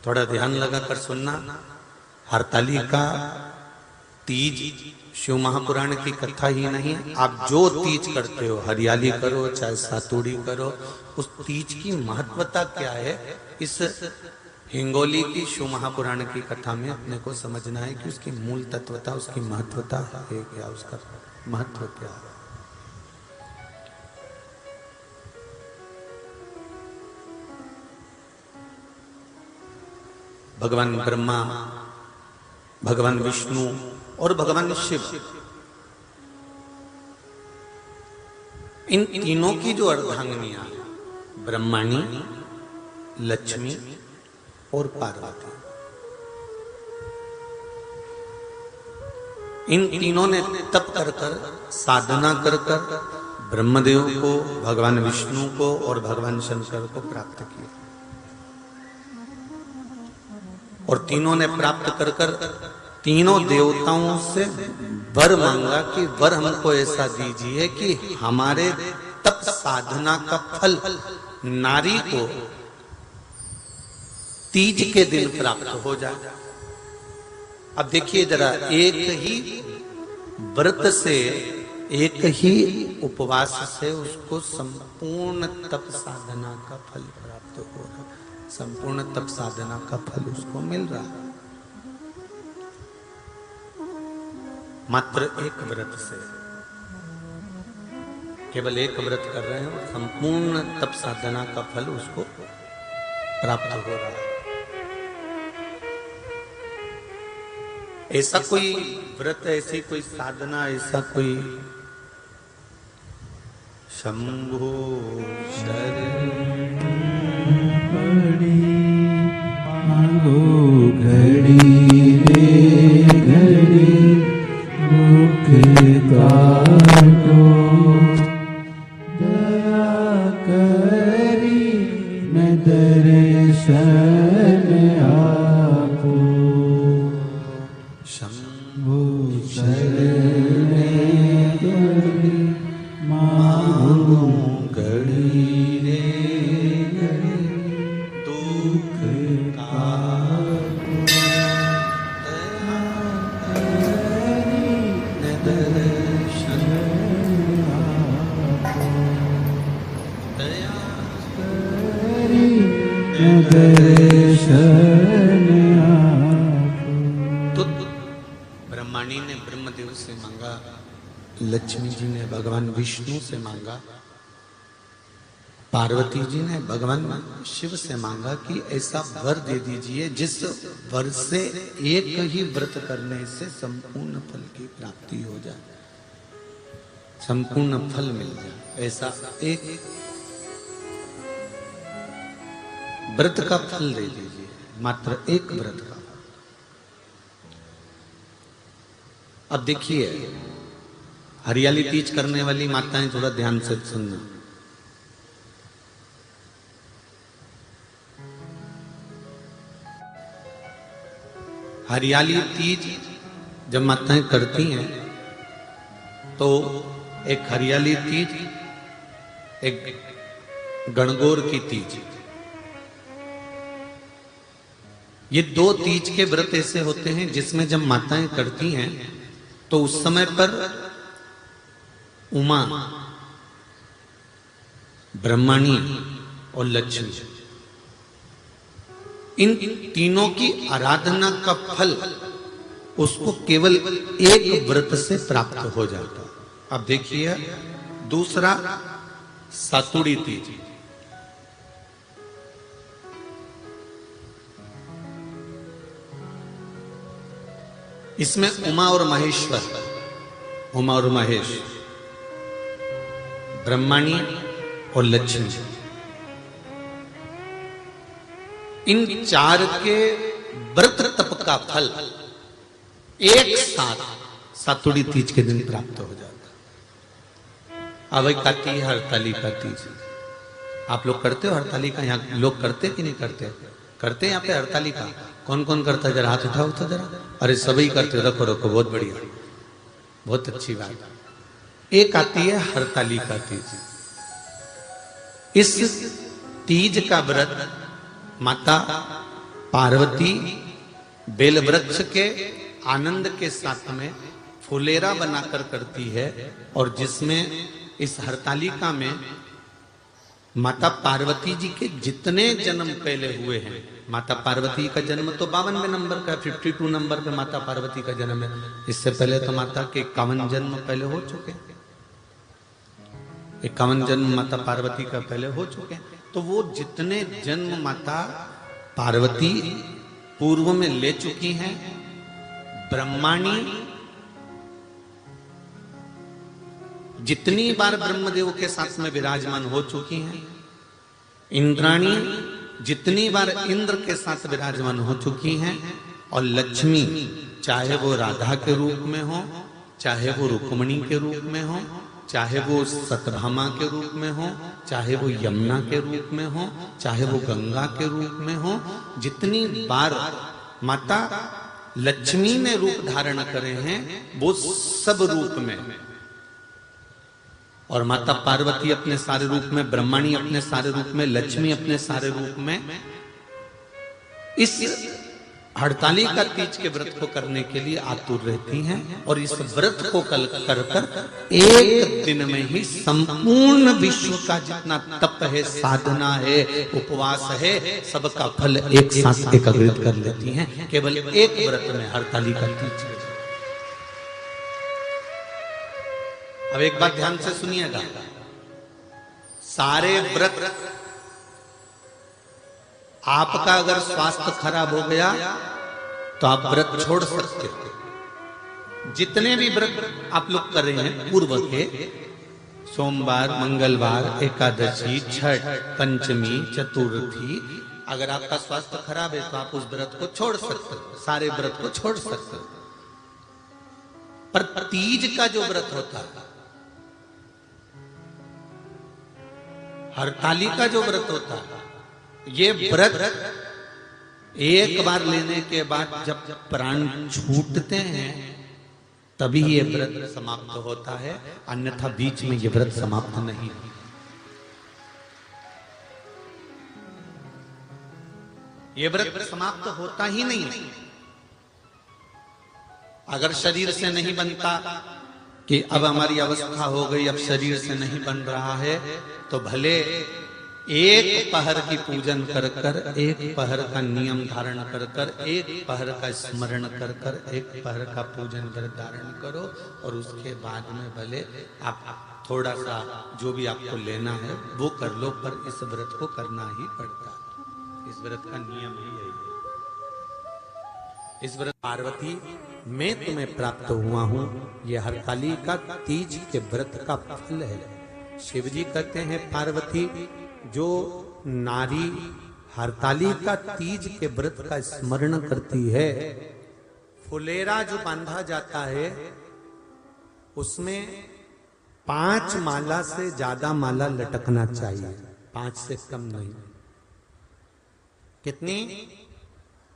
थोड़ा ध्यान लगा कर सुनना। हरतालिका तीज शिव महापुराण की कथा ही नहीं, आप जो तीज करते हो, हरियाली करो चाहे सातुड़ी करो, उस तीज की महत्वता क्या है, इस हिंगोली की शिव महापुराण की कथा में अपने को समझना है कि उसकी मूल तत्वता, उसकी महत्वता है क्या, उसका महत्व क्या है। भगवान ब्रह्मा, भगवान विष्णु और भगवान शिव, इन तीनों की जो अर्धांगिनियां, ब्रह्माणी, लक्ष्मी और पार्वती, इन तीनों ने तप कर कर, साधना कर कर ब्रह्मदेव को, भगवान विष्णु को और भगवान शंकर को प्राप्त किया। और तीनों ने प्राप्त कर कर तीनों देवताओं से वर मांगा कि वर हमको ऐसा दीजिए कि हमारे तप साधना का फल नारी को तीज के दिन प्राप्त हो जाए। अब देखिए जरा, एक ही व्रत से, एक ही उपवास से उसको संपूर्ण तप साधना का फल प्राप्त हो रहा है, संपूर्ण तप साधना का फल उसको मिल रहा है मात्र एक व्रत से। केवल एक व्रत कर रहे हैं और संपूर्ण तप साधना का फल उसको प्राप्त हो रहा है। ऐसा कोई व्रत, ऐसी कोई साधना, ऐसा कोई शंभो शरण मांगो घड़ी रे घड़ी दुख काटो, दया करी न दर्शन आपो, शंभो शरण घड़ी मांगो घड़ी रे घड़ी दुख काटो, दया करी न दर्शन आपो, दया करी न दर्शन आपो। तो ब्रह्माणी ने ब्रह्मदेव से मांगा, लक्ष्मी जी ने भगवान विष्णु से मांगा, पार्वती जी ने भगवान शिव से मांगा कि ऐसा वर दे दीजिए जिस वर से एक ही व्रत करने से संपूर्ण फल की प्राप्ति हो जाए, संपूर्ण फल मिल जाए। ऐसा एक व्रत का फल दे दीजिए, मात्र एक व्रत का। अब देखिए, हरियाली तीज करने वाली माताएं थोड़ा ध्यान से सुनना। हरियाली तीज जब माताएं करती हैं तो एक हरियाली तीज, एक गणगौर की तीज, ये दो तीज के व्रत ऐसे होते हैं जिसमें जब माताएं करती हैं तो उस समय पर उमा, ब्रह्माणी और लक्ष्मी, इन तीनों की आराधना का फल उसको केवल एक व्रत से प्राप्त हो जाता। अब देखिए दूसरा, सातुड़ी तीज। इसमें उमा और महेश्वर, उमा और महेश, ब्रह्माणी और लक्ष्मी, इन चार के व्रत तप का फल एक साथ सातुड़ी तीज के दिन प्राप्त हो जाता। अब एक आती है हरतालिका तीज। आप लोग करते हो हरतालिका? यहाँ लोग करते कि नहीं करते? करते हैं यहाँ पे हरतालिका? कौन कौन करता है? जरा हाथ उठाओ तो जरा। अरे सभी करते हो, रखो रखो, बहुत बढ़िया, बहुत अच्छी बात। एक आती है हरतालिका तीज। इस तीज का व्रत माता पार्वती बेल वृक्ष के आनंद के साथ में फुलेरा बनाकर करती है, और जिसमें इस हरतालिका में माता पार्वती जी के जितने जन्म पहले हुए हैं, माता पार्वती का जन्म तो 52वें नंबर का, 52 नंबर पे माता पार्वती का जन्म है। इससे पहले तो माता के 51 जन्म पहले हो चुके हैं, 51 जन्म माता पार्वती का पहले हो चुके हैं। तो वो जितने जन्म माता पार्वती पूर्व में ले चुकी हैं, ब्रह्माणी जितनी बार ब्रह्मदेव के साथ में विराजमान हो चुकी हैं, इंद्राणी जितनी बार इंद्र के साथ विराजमान हो चुकी हैं, और लक्ष्मी चाहे वो राधा के रूप में हो, चाहे वो रुक्मणी के रूप में हो, चाहे वो सतभामा के रूप में हो, चाहे वो यमुना के रूप में हो, चाहे वो गंगा के रूप में हो, जितनी बार माता लक्ष्मी ने रूप धारण करे हैं वो सब रूप में, और माता पार्वती अपने सारे रूप में, ब्रह्माणी अपने सारे रूप में, लक्ष्मी अपने सारे रूप में इस हड़तालिका तीज के व्रत को करने के लिए आतुर रहती हैं। और इस व्रत को कल कर एक दिन में ही संपूर्ण विश्व का जितना तप है, साधना है, उपवास है, सबका फल एक साथ एकत्रित कर लेती हैं केवल एक व्रत में, हड़तालिका तीज। अब एक बात ध्यान से सुनिएगा, सारे व्रत आपका अगर स्वास्थ्य खराब हो गया तो आप व्रत छोड़ सकते हो। जितने भी व्रत आप लोग कर रहे हैं पूर्व के, सोमवार, मंगलवार, एकादशी, छठ, पंचमी, चतुर्थी, अगर आपका स्वास्थ्य खराब है तो आप उस व्रत को छोड़ सकते हो, सारे व्रत को छोड़ सकते हो। पर तीज का जो व्रत होता है, हरतालिका जो व्रत होता है, ये व्रत एक बार लेने के बाद जब प्राण छूटते हैं तभी ये व्रत समाप्त होता है, अन्यथा बीच में ये व्रत समाप्त नहीं। ये व्रत समाप्त होता ही नहीं। अगर शरीर से नहीं बनता कि अब हमारी अवस्था हो गई, अब शरीर से नहीं बन रहा है, तो भले एक पहर की पूजन कर कर, एक पहर का नियम धारण कर कर, एक पहर का स्मरण कर कर, एक पहर का पूजन कर धारण करो, और उसके बाद में भले आप थोड़ा सा जो भी आपको लेना है वो कर लो, पर इस व्रत को करना ही पड़ता है। इस व्रत का नियम ही यही है। इस व्रत पार्वती मैं तुम्हें प्राप्त हुआ हूं, यह हरतालिका तीज के व्रत का फल है। शिव जी कहते हैं पार्वती जो नारी हरतालिका तीज के व्रत का स्मरण करती है, फुलेरा जो बांधा जाता है उसमें 5 माला से ज्यादा माला लटकना चाहिए, 5 से कम नहीं। कितनी?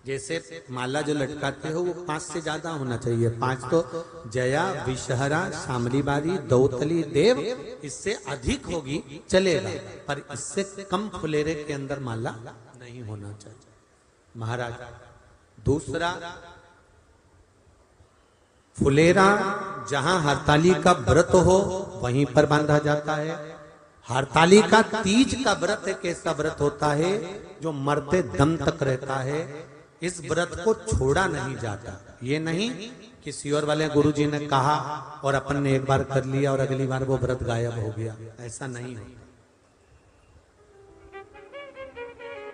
जैसे माला जो लटकाते हो वो 5 से ज्यादा होना चाहिए। 5 तो जया, विषहरा, शामलीबारी, दौतली, देव, इससे अधिक होगी चलेगा, पर इससे कम फुलेरे के अंदर माला नहीं होना चाहिए महाराज। दूसरा, फुलेरा जहां हरतालिका व्रत हो वहीं पर बांधा जाता है। हरतालिका तीज का व्रत एक ऐसा व्रत होता है जो मरते दम तक रहता है। इस व्रत को छोड़ा नहीं जाता। ये नहीं किसी और वाले गुरुजी ने कहा और अपन ने एक बार कर लिया और अगली बार वो व्रत गायब हो गया, ऐसा नहीं होता।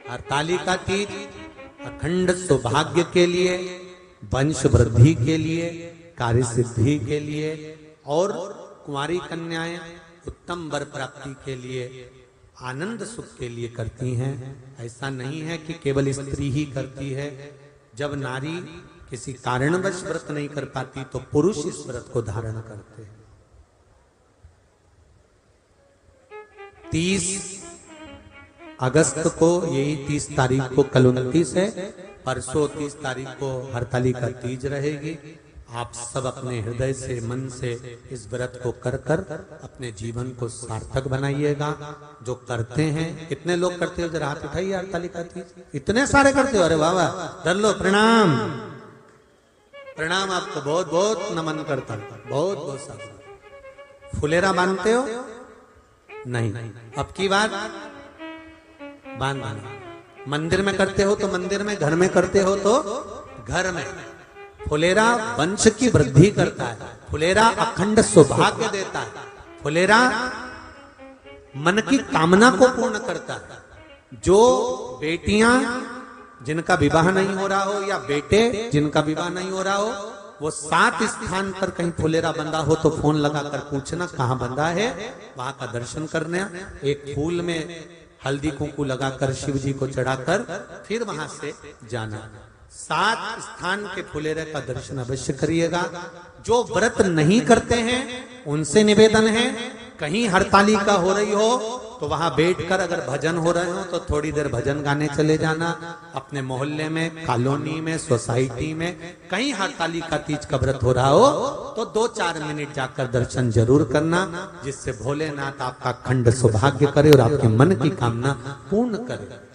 हरतालिका तीज अखंड सौभाग्य के लिए, वंश वृद्धि के लिए, कार्य सिद्धि के लिए और कुंवारी कन्याएं उत्तम वर प्राप्ति के लिए, आनंद सुख के लिए करती हैं। ऐसा नहीं है कि केवल स्त्री ही करती है। जब नारी किसी कारणवश व्रत नहीं कर पाती तो पुरुष इस व्रत को धारण करते हैं। 30 अगस्त को, यही 30 तारीख को, कल 29 है, परसों 30 तारीख को हरतालिका तीज रहेगी। आप सब अपने हृदय से, मन से इस व्रत को कर कर अपने जीवन को सार्थक बनाइएगा। जो करते हैं, कितने लोग करते हो जरा हाथ उठाइए। हरतालिका तीज इतने सारे करते हो, अरे वाह वाह, धर लो, प्रणाम प्रणाम, आपको बहुत बहुत नमन करता हूं, बहुत बहुत सारा। फुलेरा बांधते हो? नहीं, अब की बात बांधना। मंदिर में करते हो तो मंदिर में, घर में करते हो तो घर में। फुलेरा वंश की वृद्धि करता है, फुलेरा अखंड सौभाग्य देता है, फुलेरा मन की कामना को पूर्ण करता है। जो बेटियां जिनका विवाह नहीं हो रहा हो या बेटे जिनका विवाह नहीं हो रहा हो, वो 7 स्थान पर कहीं फुलेरा बंधा हो तो फोन लगाकर पूछना कहाँ बंधा है, वहां का दर्शन करना। एक फूल में हल्दी कुंकू लगाकर शिव जी को चढ़ाकर फिर वहां से जाना। 7 स्थान के फुलेरे का दर्शन अवश्य करिएगा। जो व्रत नहीं करते हैं उनसे निवेदन है, कहीं हरतालिका हो रही हो तो वहां बैठकर अगर भजन हो रहे हो तो थोड़ी देर भजन गाने चले जाना। अपने मोहल्ले में, कॉलोनी में, सोसाइटी में कहीं हरतालिका तीज का व्रत हो रहा हो तो 2-4 मिनट जाकर दर्शन जरूर करना, जिससे भोलेनाथ आपका अखंड सौभाग्य करे और आपके मन की कामना पूर्ण करे।